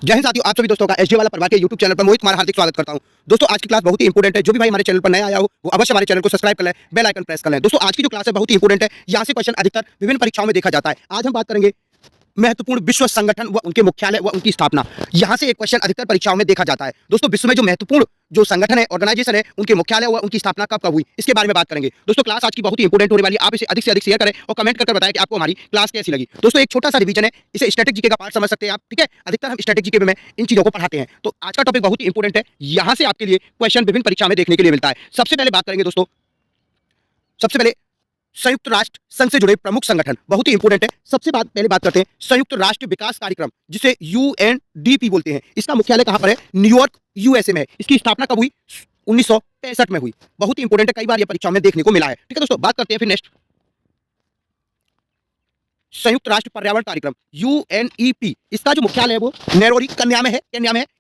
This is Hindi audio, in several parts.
जय हिंद साथियों, आप सभी दोस्तों का एसजे वाला परिवार के यूट्यूब चैनल पर मोहित कुमार हार्दिक स्वागत करता हूं। दोस्तों आज की क्लास बहुत ही इंपॉर्टेंट है। जो भी भाई हमारे चैनल पर नया आया हो वो अवश्य हमारे चैनल को सब्सक्राइब कर लें, बेल आइकन प्रेस कर लें। दोस्तों आज की जो क्लास है बहुत ही इंपॉर्टेंट है। यहाँ से क्वेश्चन अधिकतर विभिन्न परीक्षाओं में देखा जाता है। आज हम बात करेंगे महत्वपूर्ण विश्व संगठन व उनके मुख्यालय व उनकी स्थापना। यहां से एक क्वेश्चन अधिकतर परीक्षाओं में देखा जाता है। दोस्तों विश्व में जो महत्वपूर्ण जो संगठन है, ऑर्गेनाइजेशन है, उनके मुख्यालय व उनकी स्थापना कब कब हुई, इसके बारे में बात करेंगे। दोस्तों क्लास आज की बहुत ही इंपॉर्टेंट होने वाली है। आप इसे अधिक से अधिक शेयर करें और कमेंट करके बताएं कि आपको हमारी क्लास कैसी लगी। दोस्तों एक छोटा सा रिवीजन है, इसे स्टैटिक जीके का पार्ट समझ सकते हैं आप, ठीक है। अधिकतर हम स्टैटिक जीके में इन चीजों को पढ़ाते हैं। तो आज का टॉपिक बहुत ही इंपॉर्टेंट है। यहाँ से आपके लिए क्वेश्चन विभिन्न परीक्षा में देखने के लिए मिलता है। सबसे पहले बात करेंगे दोस्तों, सबसे पहले संयुक्त राष्ट्र संघ से जुड़े प्रमुख संगठन बहुत ही इंपॉर्टेंट है। सबसे पहले बात करते हैं संयुक्त राष्ट्र विकास कार्यक्रम, जिसे यूएनडीपी बोलते हैं। इसका मुख्यालय कहां पर है? न्यूयॉर्क यूएसए में है। इसकी स्थापना कब हुई? 1965 में हुई। बहुत ही इंपॉर्टेंट है, कई बार यह परीक्षाओं में देखने को मिला है, ठीक है दोस्तों। बात करते हैं फिर नेक्स्ट संयुक्त राष्ट्र पर्यावरण कार्यक्रम यूएनईपी। इसका जो मुख्यालय है वो नैरोबी केन्या में है।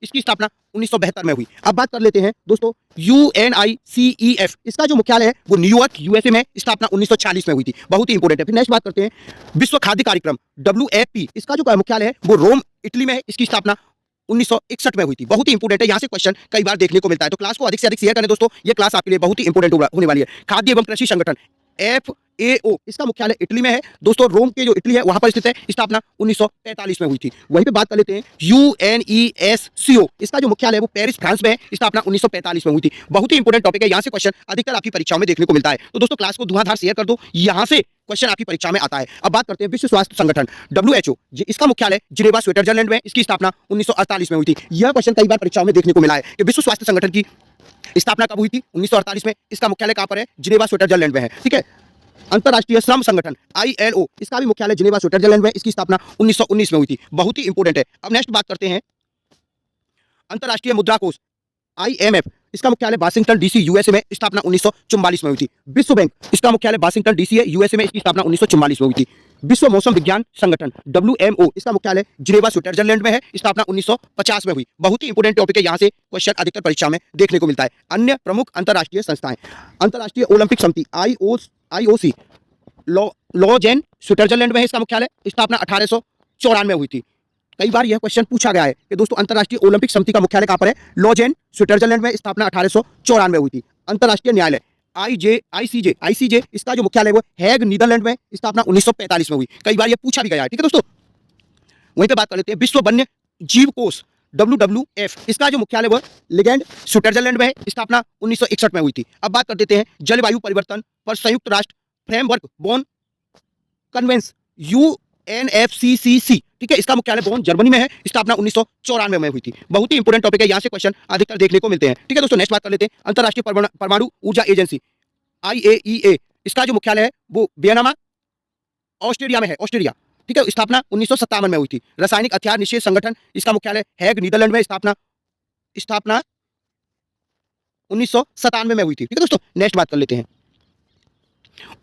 इसकी स्थापना 1972 में हुई। अब बात कर लेते हैं दोस्तों यूएनआईसीईएफ। इसका जो मुख्यालय है वो न्यूयॉर्क यूएसए में, स्थापना 1940 में हुई थी। बहुत ही इंपॉर्टेंट है। फिर नेक्स्ट बात करते हैं विश्व खाद्य कार्यक्रम डब्ल्यूएफपी। इसका जो मुख्यालय है वो रोम इटली में है। इसकी स्थापना 1961 में हुई थी। बहुत ही इंपॉर्टेंट है, यहाँ से क्वेश्चन कई बार देखने को मिलता है। तो क्लास को अधिक से अधिक शेयर करें दोस्तों, ये क्लास आपके लिए बहुत ही इंपॉर्टेंट होने वाली है। खाद्य एवं कृषि संगठन FAO, इसका मुख्यालय इटली में है। दोस्तों रोम के जो इटली है वहां पर स्थित है। स्थापना 1945 में हुई थी। वहीं पे बात कर लेते हैं UNESCO। इसका जो मुख्यालय है वो पेरिस फ्रांस में है। स्थापना 1945 में हुई थी। बहुत ही इंपॉर्टेंट टॉपिक है, यहाँ से क्वेश्चन अधिकतर आपकी परीक्षाओं में देखने को मिलता है। तो दोस्तों क्लास को धुआंधार शेयर कर दो, यहाँ से क्वेश्चन आपकी परीक्षा में आता है। अब बात करते हैं विश्व स्वास्थ्य संगठन WHO। इसका मुख्यालय जिनेवा स्विट्जरलैंड में। इसकी स्थापना 1948 में हुई थी। यह क्वेश्चन कई बार परीक्षाओं में देखने को मिला है कि विश्व स्वास्थ्य संगठन की स्थापना कब हुई थी? 1948 में। इसका मुख्यालय कहां पर है? जिनेवा स्विट्जरलैंड में है, ठीक है। अंतरराष्ट्रीय श्रम संगठन ILO, इसका भी मुख्यालय जिनेवा स्विट्जरलैंड में। इसकी स्थापना 1919 में हुई थी। बहुत ही इंपॉर्टेंट है। अब नेक्स्ट बात करते हैं अंतरराष्ट्रीय मुद्रा कोष IMF। इसका मुख्यालय वाशिंगटन DC यूएसए में। स्थापना 1944 में हुई थी। विश्व बैंक, इसका मुख्यालय वाशिंगटन DC है यूएसए में। इसकी स्थापना 1944 में हुई थी। विश्व मौसम विज्ञान संगठन WMO, इसका मुख्यालय जिनेवा स्विट्जरलैंड में है। स्थापना 1950 में हुई। बहुत ही इंपॉर्टेंट टॉपिक है, यहाँ से क्वेश्चन अधिकतर परीक्षा में देखने को मिलता है। अन्य प्रमुख अंतरराष्ट्रीय संस्थाएं, अंतरराष्ट्रीय ओलंपिक समिति IOC लॉजेन स्विट्जरलैंड में है। इसका मुख्यालय। स्थापना 1894 में हुई थी। कई बार यह क्वेश्चन पूछा गया है कि दोस्तों अंतरराष्ट्रीय ओलंपिक समिति का मुख्यालय कहां पर है? लॉजेन स्विट्जरलैंड में। स्थापना 1894 में हुई थी। अंतरराष्ट्रीय न्यायालय ICJ, इसका जो मुख्यालय है वो हैग नीदरलैंड में। स्थापना 1945 में हुई। कई बार यह पूछा भी गया है, ठीक है दोस्तों। वहीं पे बात कर लेते हैं विश्व वन्य जीव कोष WWF। इसका जो मुख्यालय वो लिगेंड स्विट्जरलैंड में है। स्थापना 1961 में हुई थी। अब बात कर देते हैं जलवायु परिवर्तन पर संयुक्त राष्ट्र फ्रेमवर्क बोन कन्वेंस UNFCCC, ठीक है। इसका मुख्यालय बोन जर्मनी में है। स्थापना 1994 में हुई थी। बहुत ही इंपॉर्टेंट टॉपिक है, यहाँ से क्वेश्चन अधिकतर देखने को मिलते हैं, ठीक है दोस्तों। नेक्स्ट बात कर लेते हैं अंतरराष्ट्रीय परमाणु ऊर्जा एजेंसी IAEA। इसका जो मुख्यालय है वो वियना ऑस्ट्रेलिया में है, ऑस्ट्रेलिया, ठीक है। स्थापना 1957 में हुई थी। रासायनिक हथियार निषेध संगठन, इसका मुख्यालय हैग नीदरलैंड में। स्थापना 1997 में हुई थी, ठीक है दोस्तों। नेक्स्ट बात कर लेते हैं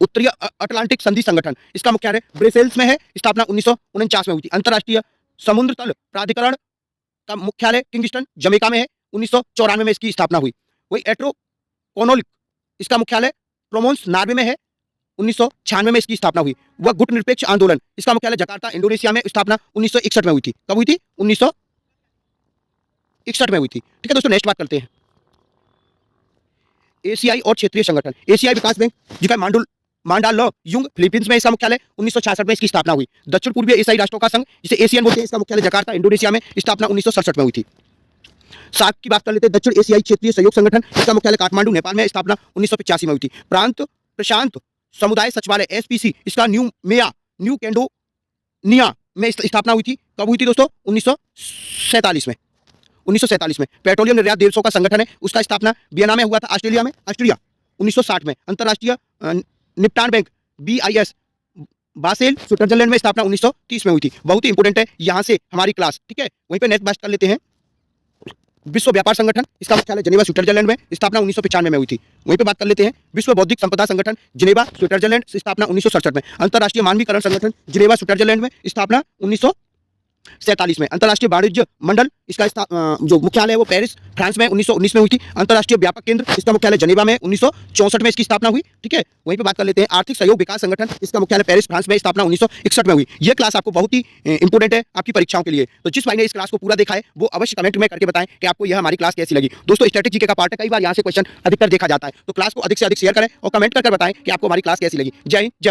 उत्तरी अटलांटिक संधि संगठन, इसका मुख्यालय ब्रसेल्स में है। स्थापना 1949 में हुई थी। अंतरराष्ट्रीय समुद्र तल प्राधिकरण का मुख्यालय किंगस्टन जमैका में है। 1994 में इसकी स्थापना हुई। वही एट्रोकोनोलिक, इसका मुख्यालय प्रोमोन्स नॉर्वे में है। 1996 में इसकी स्थापना हुई। वह गुट निरपेक्ष आंदोलन, इसका मुख्यालय जकार्ता इंडोनेशिया में। स्थापना 1961 में हुई थी। कब हुई थी? 1961 में हुई थी, ठीक है दोस्तों। नेक्स्ट बात करते हैं एशियाई और क्षेत्रीय संगठन। एशियाई विकास बैंक, जिसका मांडालयुंग फिलीपींस में। इसका मुख्यालय 1966 में इसकी स्थापना हुई। दक्षिण पूर्वी एशियाई राष्ट्रों का संघ, जिसे एशियन बोलते हैं, इसका मुख्यालय जकार्ता इंडोनेशिया में। स्थापना 1967 में हुई थी। सार्क की बात कर लेते हैं दक्षिण एशियाई क्षेत्रीय सहयोग संगठन, इसका मुख्यालय काठमांडू नेपाल में। स्थापना 1985 में हुई थी। प्रांत प्रशांत समुदाय सचिवालय SPC, इसका न्यू कैंडोनिया में स्थापना हुई थी। कब हुई थी दोस्तों? 1947 में। 1947 में। पेट्रोलियम निर्यात देशों का संगठन है, उसका स्थापना वियना में हुआ था, ऑस्ट्रिया 1960 में। अंतरराष्ट्रीय निपटान बैंक BIS बासेल स्विट्जरलैंड में। स्थापना 1930 में हुई थी। बहुत ही इंपॉर्टेंट है, यहाँ से हमारी क्लास, ठीक है। वहीं पे नेक्स्ट बात कर लेते हैं विश्व व्यापार संगठन, इसका मुख्यालय जिनेवा स्विट्जरलैंड में। स्थापना 1995 में हुई थी। वहीं पे बात कर लेते हैं विश्व बौद्धिक संपदा संगठन जिनेवा स्विट्जरलैंड। स्थापना 1967 में। अंतरराष्ट्रीय मानवीकरण संगठन जिनेवा स्विट्जरलैंड में। स्थापना 19 1947 में। अंतर्राष्ट्रीय वाणिज्य मंडल इसका जो मुख्यालय है वो पेरिस फ्रांस में 1919 में हुई थी। अंतर्राष्ट्रीय व्यापक केंद्र इसका मुख्यालय जनेवा में 1964 में इसकी स्थापना हुई। ठीक है, वहीं पे बात कर लेते हैं आर्थिक सहयोग विकास संगठन, इसका मुख्यालय पेरिस फ्रांस में, स्थापना 1961 में हुई। यह क्लास आपको बहुत ही इंपॉर्टेंट है आपकी परीक्षाओं के लिए। तो जिस भाई ने इस क्लास को पूरा देखा है वो अवश्य कमेंट में करके बताएं कि आपको यह हमारी क्लास कैसी लगी। दोस्तों स्टैटिक जीके का पार्ट है, कई बार यहाँ से क्वेश्चन अधिकतर देखा जाता है, तो क्लास को अधिक से अधिक शेयर करें और कमेंट कर बताएं कि आपको हमारी क्लास कैसी लगी। जय हिंद, जय